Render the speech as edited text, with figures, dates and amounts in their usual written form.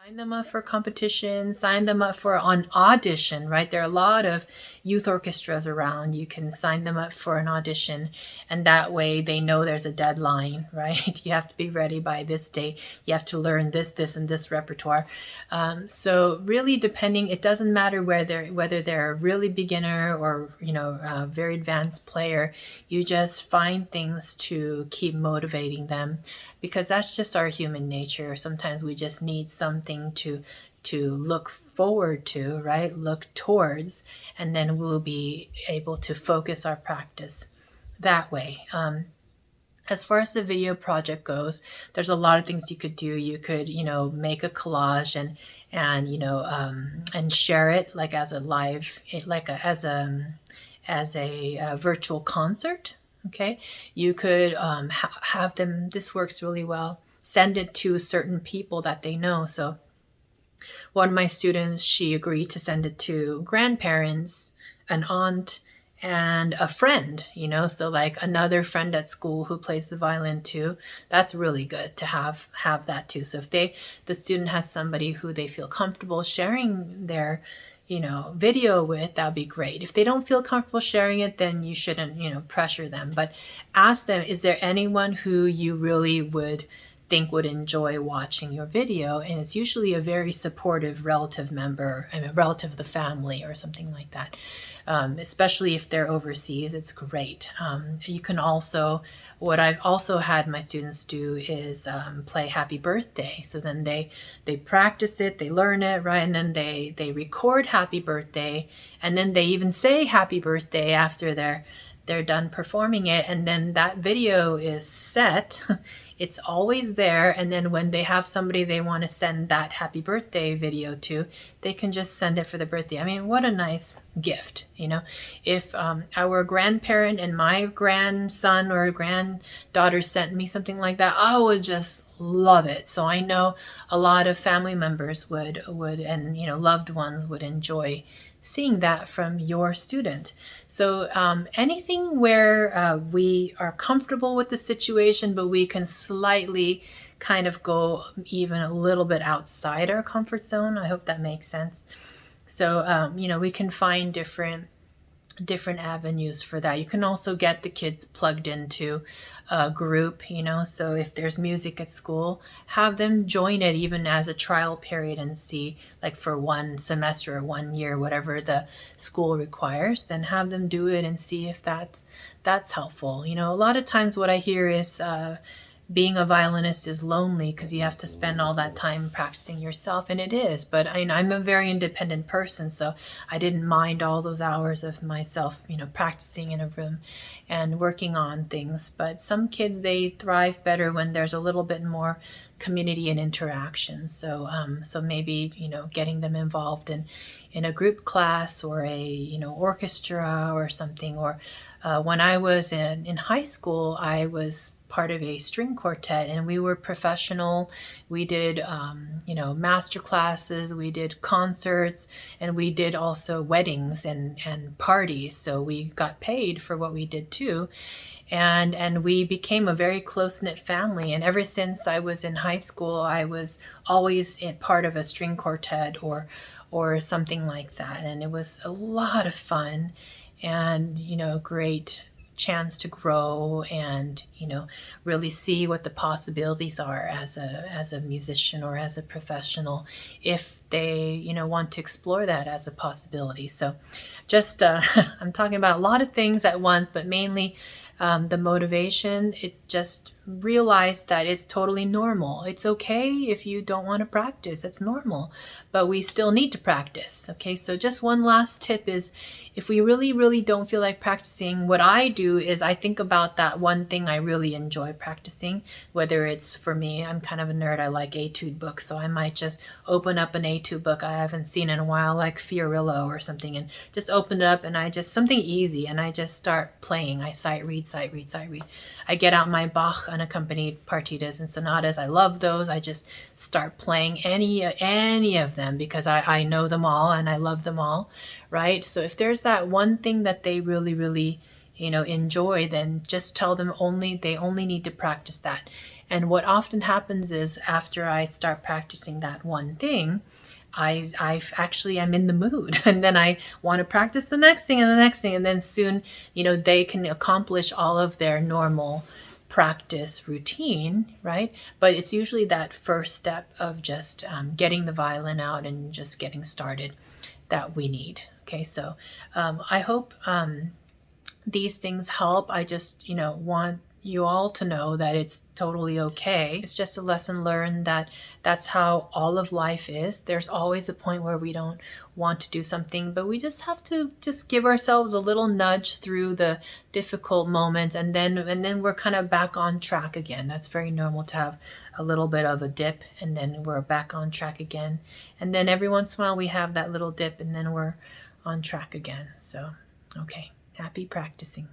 Sign them up for competition, sign them up for an audition, right? There are a lot of youth orchestras around. You can sign them up for an audition, and that way they know there's a deadline, right? You have to be ready by this date. You have to learn this, and this repertoire. So really depending, it doesn't matter whether they're a really beginner or, a very advanced player. You just find things to keep motivating them, because that's just our human nature. Sometimes we just need something to look forward to, right? Look towards, and then we'll be able to focus our practice that way. As far as the video project goes, there's a lot of things you could do. You could, make a collage and share it like as a live, as a virtual concert. Okay, you could have them. This works really well. Send it to certain people that they know. So one of my students, she agreed to send it to grandparents, an aunt, and a friend, so like another friend at school who plays the violin too. That's really good to have that too. So if the student has somebody who they feel comfortable sharing their video with, that'd be great. If they don't feel comfortable sharing it, then you shouldn't pressure them, but ask them, is there anyone who you really would think would enjoy watching your video? And it's usually a very supportive relative member, relative of the family or something like that. Especially if they're overseas, it's great. You can also, what I've also had my students do is play Happy Birthday. So then they practice it, they learn it, right? And then they record Happy Birthday, and then they even say Happy Birthday after they're done performing it, and then that video is set. It's always there, and then when they have somebody they want to send that happy birthday video to, they can just send it for the birthday. I mean, what a nice gift, If our grandparent and my grandson or granddaughter sent me something like that, I would just love it. So I know a lot of family members would and loved ones would enjoy seeing that from your student. So anything where we are comfortable with the situation, but we can slightly kind of go even a little bit outside our comfort zone. I hope that makes sense. So, we can find different avenues for that. You can also get the kids plugged into a group, so if there's music at school, have them join it even as a trial period and see, like for 1 semester or 1 year, whatever the school requires, then have them do it and see if that's helpful. A lot of times what I hear is being a violinist is lonely because you have to spend all that time practicing yourself, and it is. But I'm a very independent person, so I didn't mind all those hours of myself, practicing in a room and working on things. But some kids, they thrive better when there's a little bit more community and interaction. So maybe getting them involved in a group class or a orchestra or something. Or when I was in high school, I was part of a string quartet, and we were professional. We did master classes, we did concerts, and we did also weddings and parties, so we got paid for what we did too. And we became a very close-knit family, and ever since I was in high school, I was always part of a string quartet or something like that, and it was a lot of fun and great chance to grow and really see what the possibilities are as a musician or as a professional, if they want to explore that as a possibility. So just I'm talking about a lot of things at once, but mainly the motivation. It just realize that it's totally normal. It's okay if you don't want to practice. It's normal, but we still need to practice. Okay, so just one last tip is, if we really, really don't feel like practicing, what I do is I think about that one thing I really enjoy practicing, whether it's, for me, I'm kind of a nerd. I like etude books, so I might just open up an etude book I haven't seen in a while, like Fiorillo or something, and just open it up, and I just, something easy, and I just start playing. I sight read. I get out my Bach unaccompanied partitas and sonatas. I love those. I just start playing any of them because I know them all and I love them all, right? So if there's that one thing that they really, really enjoy, then just tell them they only need to practice that. And what often happens is after I start practicing that one thing, I'm in the mood, and then I want to practice the next thing and the next thing, and then soon, they can accomplish all of their normal practice routine, right? But it's usually that first step of just getting the violin out and just getting started that we need. Okay, so I hope these things help. I just, want you all to know that it's totally okay. It's just a lesson learned that that's how all of life is. There's always a point where we don't want to do something, but we just have to just give ourselves a little nudge through the difficult moments, and then we're kind of back on track again. That's very normal to have a little bit of a dip, and then we're back on track again. And then every once in a while we have that little dip, and then we're on track again. So, okay. Happy practicing.